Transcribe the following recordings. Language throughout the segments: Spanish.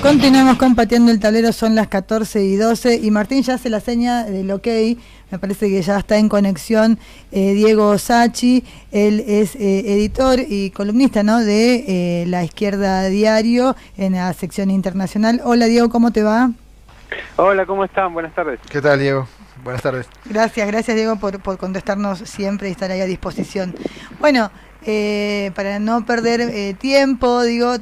Continuamos compartiendo el tablero, son las 14:12 y Martín ya hace la seña del ok. Me parece que ya está en conexión Diego Sacchi. Él es editor y columnista, ¿no?, de La Izquierda Diario en la sección internacional. Hola Diego, ¿cómo te va? Hola, ¿cómo están? Buenas tardes. ¿Qué tal, Diego? Buenas tardes. Gracias Diego por contestarnos siempre y estar ahí a disposición. Bueno, para no perder tiempo, digo,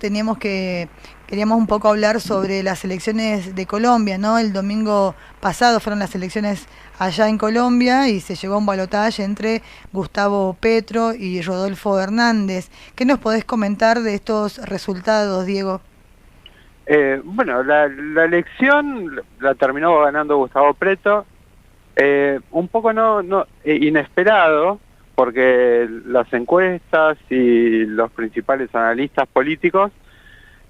queríamos un poco hablar sobre las elecciones de Colombia, ¿no? El domingo pasado fueron las elecciones allá en Colombia y se llegó a un balotaje entre Gustavo Petro y Rodolfo Hernández. ¿Qué nos podés comentar de estos resultados, Diego? Bueno, la elección la terminó ganando Gustavo Petro, un poco inesperado, porque las encuestas y los principales analistas políticos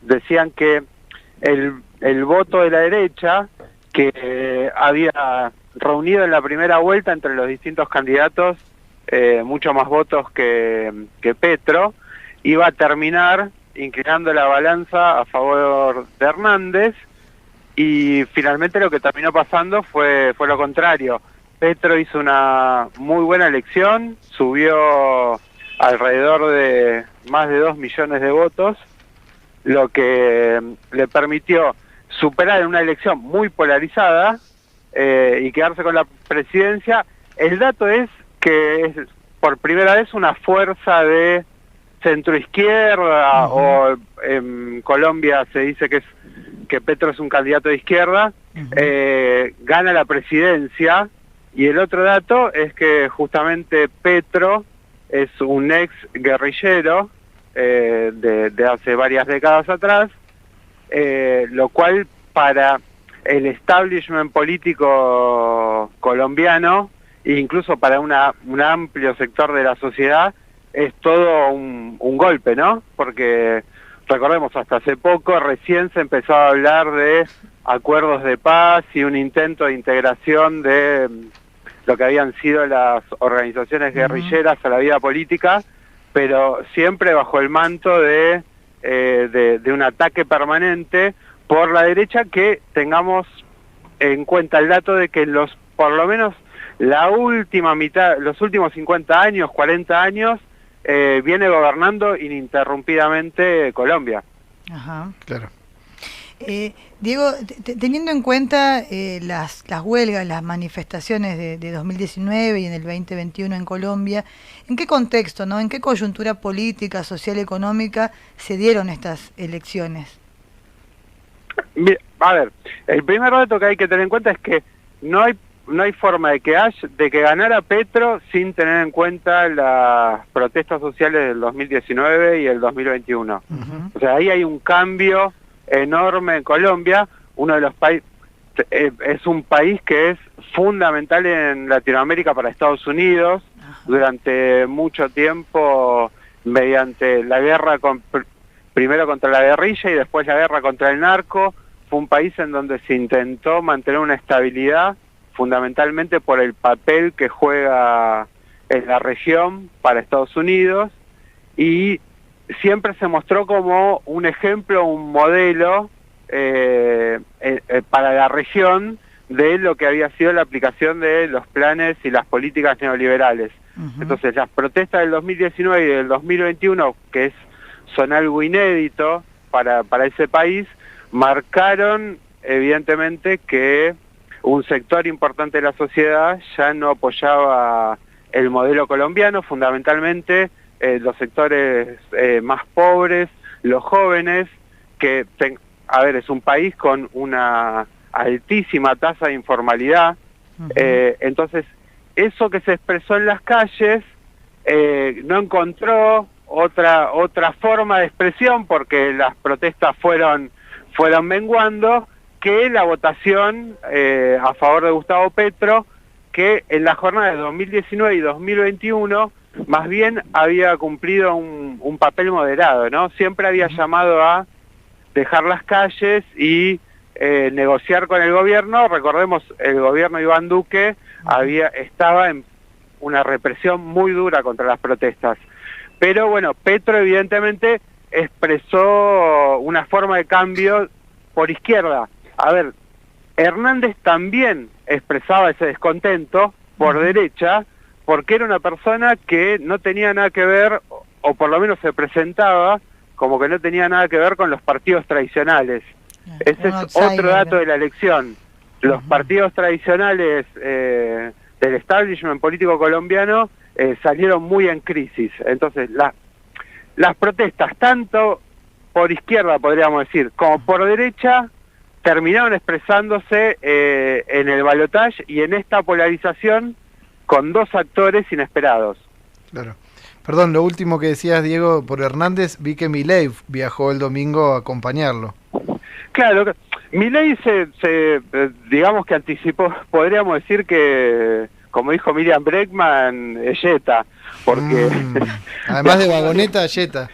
decían que el voto de la derecha, que había reunido en la primera vuelta entre los distintos candidatos mucho más votos que Petro, iba a terminar inclinando la balanza a favor de Hernández, y finalmente lo que terminó pasando fue lo contrario. Petro hizo una muy buena elección, subió alrededor de más de 2 millones de votos, lo que le permitió superar en una elección muy polarizada y quedarse con la presidencia. El dato es que es por primera vez una fuerza de centroizquierda, o en Colombia se dice que Petro es un candidato de izquierda, gana la presidencia. Y el otro dato es que justamente Petro es un ex guerrillero de hace varias décadas atrás, lo cual para el establishment político colombiano e incluso para un amplio sector de la sociedad es todo un golpe, ¿no? Porque recordemos, hasta hace poco recién se empezó a hablar de acuerdos de paz y un intento de integración de lo que habían sido las organizaciones guerrilleras a la vida política, pero siempre bajo el manto de un ataque permanente por la derecha. Que tengamos en cuenta el dato de que por lo menos la última mitad, los últimos 50 años, 40 años, viene gobernando ininterrumpidamente Colombia. Ajá. Claro. Diego, teniendo en cuenta las huelgas, las manifestaciones de 2019 y en el 2021 en Colombia, ¿en qué contexto, no, en qué coyuntura política, social, económica se dieron estas elecciones? A ver, el primer dato que hay que tener en cuenta es que no hay forma de que ganara Petro sin tener en cuenta las protestas sociales del 2019 y el 2021. O sea, ahí hay un cambio enorme en Colombia. Uno de los países, es un país que es fundamental en Latinoamérica para Estados Unidos. Durante mucho tiempo, mediante la guerra primero contra la guerrilla y después la guerra contra el narco, fue un país en donde se intentó mantener una estabilidad, fundamentalmente por el papel que juega en la región para Estados Unidos, y siempre se mostró como un ejemplo, un modelo para la región de lo que había sido la aplicación de los planes y las políticas neoliberales. Entonces las protestas del 2019 y del 2021, que son algo inédito para ese país, marcaron evidentemente que un sector importante de la sociedad ya no apoyaba el modelo colombiano, fundamentalmente los sectores más pobres, los jóvenes, que, es un país con una altísima tasa de informalidad. Entonces, eso que se expresó en las calles no encontró otra forma de expresión, porque las protestas fueron menguando, que la votación a favor de Gustavo Petro, que en la jornada de 2019 y 2021 más bien había cumplido un papel moderado, ¿no? Siempre había llamado a dejar las calles y negociar con el gobierno. Recordemos, el gobierno de Iván Duque estaba en una represión muy dura contra las protestas. Pero bueno, Petro evidentemente expresó una forma de cambio por izquierda. A ver, Hernández también expresaba ese descontento por derecha, porque era una persona que no tenía nada que ver, o por lo menos se presentaba como que no tenía nada que ver con los partidos tradicionales. Ese es otro dato de la elección. Los partidos tradicionales del establishment político colombiano salieron muy en crisis. Entonces, las protestas, tanto por izquierda, podríamos decir, como por derecha, terminaron expresándose en el balotaje y en esta polarización con dos actores inesperados. Claro. Perdón, lo último que decías, Diego, por Hernández, vi que Milei viajó el domingo a acompañarlo. Claro, Milei digamos que anticipó, podríamos decir que, como dijo Miriam Bregman, Yeta, porque... Además de vagoneta, Yeta.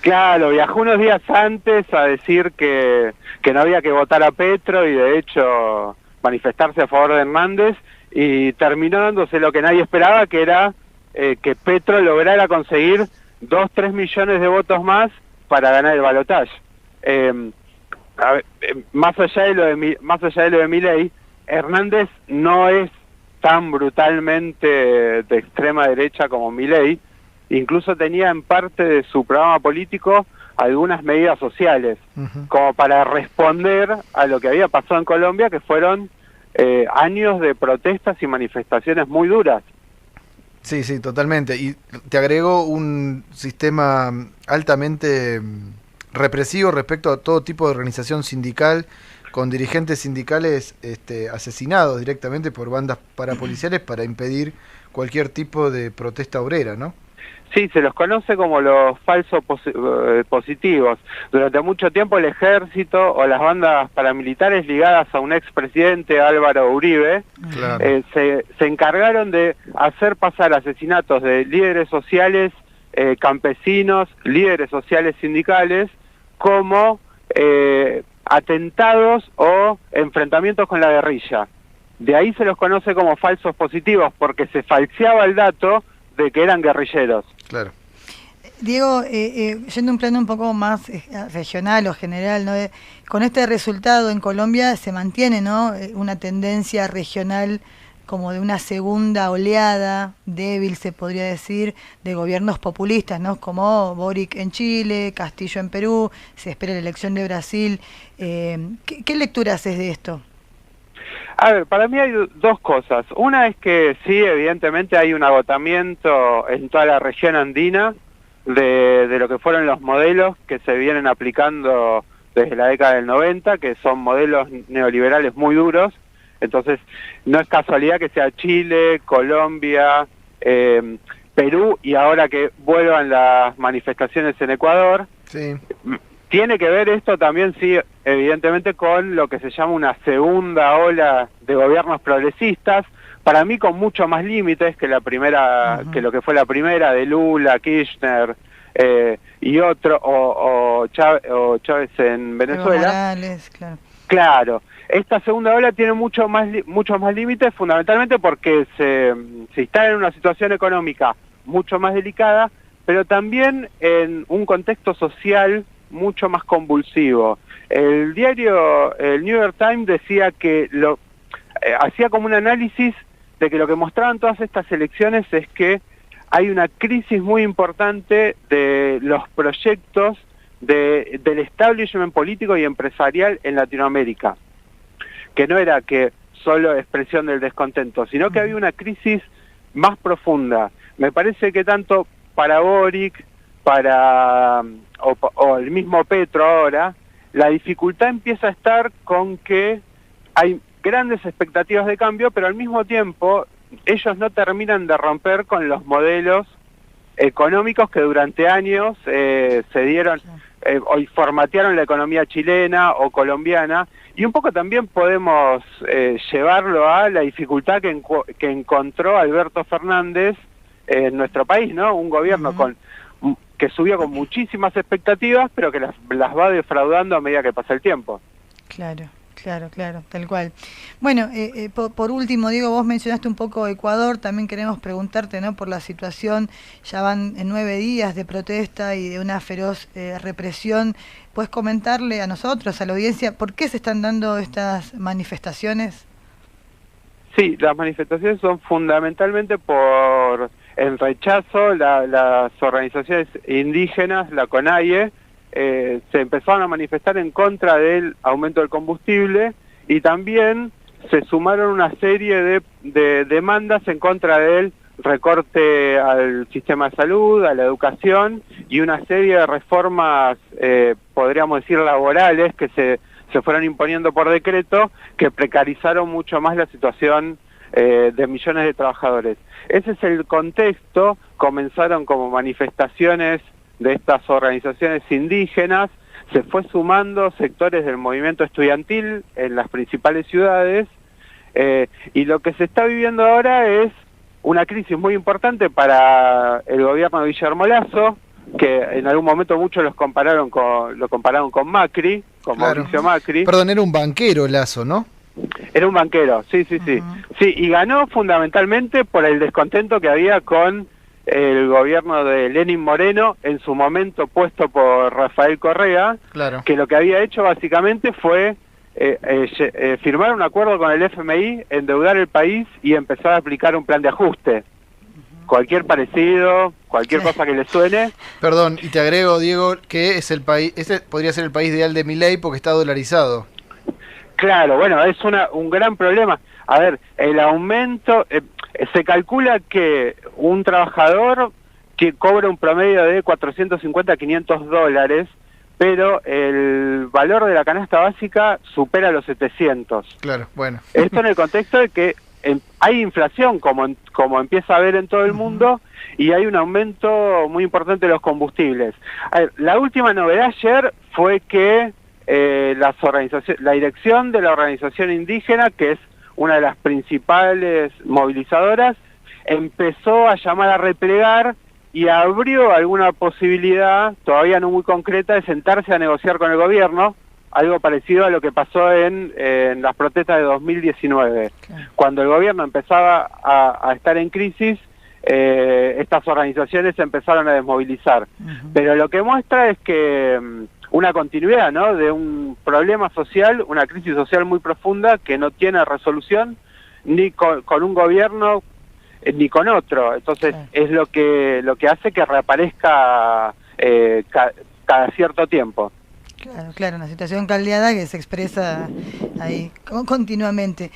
Claro, viajó unos días antes a decir que no había que votar a Petro y de hecho manifestarse a favor de Hernández, y terminó dándose lo que nadie esperaba, que era que Petro lograra conseguir 2-3 millones de votos más para ganar el balotaje. Más allá de lo de Milei, Hernández no es tan brutalmente de extrema derecha como Milei. Incluso tenía en parte de su programa político algunas medidas sociales, como para responder a lo que había pasado en Colombia, que fueron años de protestas y manifestaciones muy duras. Sí, sí, totalmente. Y te agrego un sistema altamente represivo respecto a todo tipo de organización sindical, con dirigentes sindicales asesinados directamente por bandas parapoliciales para impedir cualquier tipo de protesta obrera, ¿no? Sí, se los conoce como los falsos positivos. Durante mucho tiempo el ejército o las bandas paramilitares ligadas a un expresidente, Álvaro Uribe, claro, se encargaron de hacer pasar asesinatos de líderes sociales, campesinos, líderes sociales sindicales, como atentados o enfrentamientos con la guerrilla. De ahí se los conoce como falsos positivos, porque se falseaba el dato de que eran guerrilleros. Claro. Diego, yendo a un plano un poco más regional o general, ¿no? Con este resultado en Colombia se mantiene, ¿no?, una tendencia regional como de una segunda oleada débil, se podría decir, de gobiernos populistas, ¿no?, como Boric en Chile, Castillo en Perú, se espera la elección de Brasil. ¿Qué lectura haces de esto? A ver, para mí hay dos cosas. Una es que sí, evidentemente hay un agotamiento en toda la región andina de lo que fueron los modelos que se vienen aplicando desde la década del 90, que son modelos neoliberales muy duros. Entonces, no es casualidad que sea Chile, Colombia, Perú, y ahora que vuelvan las manifestaciones en Ecuador. Sí. Tiene que ver esto también, sí, evidentemente, con lo que se llama una segunda ola de gobiernos progresistas, para mí con mucho más límites que la primera, que lo que fue la primera de Lula, Kirchner y otro, o Chávez en Venezuela. Evo Morales, claro. Claro, esta segunda ola tiene muchos más límites, fundamentalmente porque se instala en una situación económica mucho más delicada, pero también en un contexto social mucho más convulsivo. El diario, el New York Times, decía que hacía como un análisis de que lo que mostraban todas estas elecciones es que hay una crisis muy importante de los proyectos del establishment político y empresarial en Latinoamérica, que no era que solo expresión del descontento, sino que había una crisis más profunda. Me parece que tanto para Boric, o el mismo Petro ahora, la dificultad empieza a estar con que hay grandes expectativas de cambio, pero al mismo tiempo ellos no terminan de romper con los modelos económicos que durante años se dieron, o formatearon la economía chilena o colombiana, y un poco también podemos llevarlo a la dificultad que encontró Alberto Fernández en nuestro país, ¿no? Un gobierno que subió con muchísimas expectativas, pero que las va defraudando a medida que pasa el tiempo. Claro, Claro, claro, tal cual. Bueno, por último, Diego, vos mencionaste un poco Ecuador, también queremos preguntarte, ¿no? Por la situación, ya van 9 días de protesta y de una feroz represión. ¿Puedes comentarle a nosotros, a la audiencia, por qué se están dando estas manifestaciones? Sí, las manifestaciones son fundamentalmente por el rechazo, las organizaciones indígenas, la CONAIE, se empezaron a manifestar en contra del aumento del combustible y también se sumaron una serie de demandas en contra del recorte al sistema de salud, a la educación y una serie de reformas, podríamos decir, laborales que se fueron imponiendo por decreto que precarizaron mucho más la situación de millones de trabajadores. Ese es el contexto. Comenzaron como manifestaciones de estas organizaciones indígenas, se fue sumando sectores del movimiento estudiantil en las principales ciudades, y lo que se está viviendo ahora es una crisis muy importante para el gobierno de Guillermo Lasso, que en algún momento muchos lo compararon con Macri, con Mauricio Macri. Perdón, era un banquero Lasso, ¿no? Era un banquero, sí. Sí, y ganó fundamentalmente por el descontento que había con el gobierno de Lenín Moreno, en su momento puesto por Rafael Correa, que lo que había hecho básicamente fue firmar un acuerdo con el FMI, endeudar el país y empezar a aplicar un plan de ajuste. Cualquier parecido, cualquier cosa que le suene. Perdón, y te agrego, Diego, que es el país, ese podría ser el país ideal de Milei porque está dolarizado. Claro, bueno, es un gran problema. A ver, el aumento, se calcula que un trabajador que cobra un promedio de 450 a 500 dólares, pero el valor de la canasta básica supera los 700. Claro, bueno. Esto en el contexto de que hay inflación, como empieza a haber en todo el mundo, y hay un aumento muy importante de los combustibles. A ver, la última novedad ayer fue que la dirección de la organización indígena, que es una de las principales movilizadoras, empezó a llamar a replegar y abrió alguna posibilidad, todavía no muy concreta, de sentarse a negociar con el gobierno, algo parecido a lo que pasó en las protestas de 2019. Okay. Cuando el gobierno empezaba a estar en crisis, estas organizaciones se empezaron a desmovilizar. Pero lo que muestra es que una continuidad, ¿no?, de un problema social, una crisis social muy profunda que no tiene resolución ni con un gobierno ni con otro. Entonces es lo que hace que reaparezca cada cierto tiempo. Claro, una situación caldeada que se expresa ahí continuamente.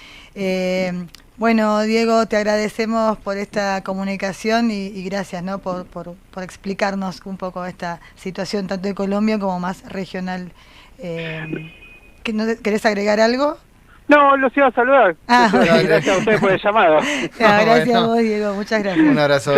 Bueno, Diego, te agradecemos por esta comunicación y gracias, ¿no?, por explicarnos un poco esta situación tanto de Colombia como más regional. ¿Querés agregar algo? No, los iba a saludar. Gracias a ustedes por el llamado. Gracias a vos, Diego, muchas gracias. Un abrazo.